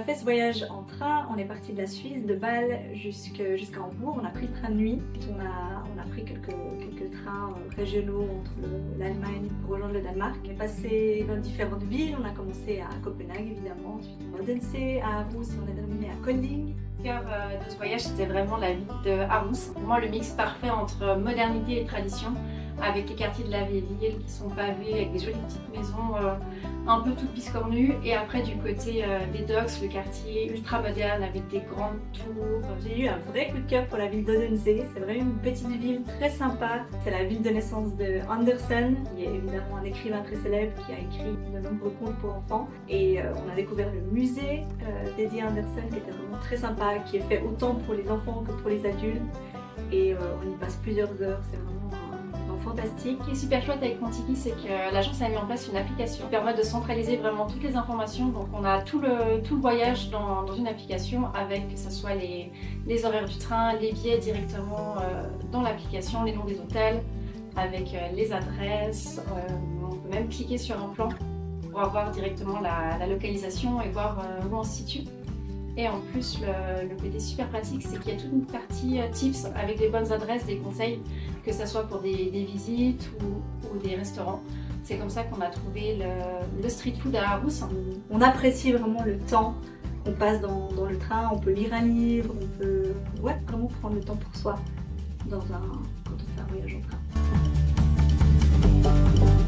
a fait ce voyage en train, on est parti de la Suisse, de Bâle jusqu'à Hambourg, on a pris le train de nuit. On a pris quelques trains régionaux entre l'Allemagne pour rejoindre le Danemark. On est passé dans différentes villes, on a commencé à Copenhague évidemment, ensuite à Odense, à Aarhus et on est terminé à Kolding. Le cœur de ce voyage, c'était vraiment la ville de Aarhus. Pour moi, le mix parfait entre modernité et tradition, avec les quartiers de la vieille ville qui sont pavés, avec des jolies petites maisons un peu toutes biscornues. Et après, du côté des docks, le quartier ultra moderne avec des grandes tours. J'ai eu un vrai coup de cœur pour la ville d'Odense. C'est vraiment une petite ville très sympa. C'est la ville de naissance de Andersen, qui est évidemment un écrivain très célèbre qui a écrit de nombreux contes pour enfants. Et on a découvert le musée dédié à Andersen qui était vraiment très sympa, qui est fait autant pour les enfants que pour les adultes. Et on y passe plusieurs heures. C'est vraiment fantastique. Ce qui est super chouette avec Montiki, c'est que l'agence a mis en place une application qui permet de centraliser vraiment toutes les informations. Donc on a tout le voyage dans une application avec que ce soit les horaires du train, les billets directement dans l'application, les noms des hôtels, avec les adresses. On peut même cliquer sur un plan pour avoir directement la localisation et voir où on se situe. Et en plus, le côté super pratique, c'est qu'il y a toute une partie tips avec des bonnes adresses, des conseils, que ce soit pour des visites ou des restaurants. C'est comme ça qu'on a trouvé le street food à Aarhus. On apprécie vraiment le temps qu'on passe dans le train, on peut lire un livre, on peut vraiment prendre le temps pour soi quand on fait un voyage en train.